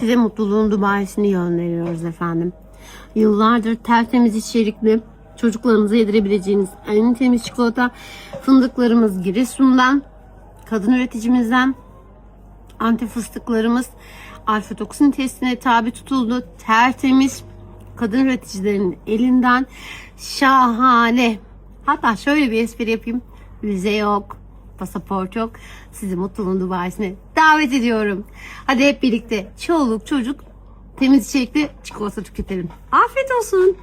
size mutluluğun Dubai'sini gönderiyoruz efendim. Yıllardır tertemiz içerikli, çocuklarınıza yedirebileceğiniz en temiz çikolata fındıklarımız Giresun'dan, kadın üreticimizden. Antep fıstıklarımız alfa-toksin testine tabi tutuldu. Tertemiz, kadın üreticilerin elinden şahane. Hatta şöyle bir espri yapayım. Vize yok, pasaport yok. Sizi mutluluğun Dubai'sine davet ediyorum. Hadi hep birlikte çoluk çocuk temiz içerikli çikolata tüketelim. Afiyet olsun.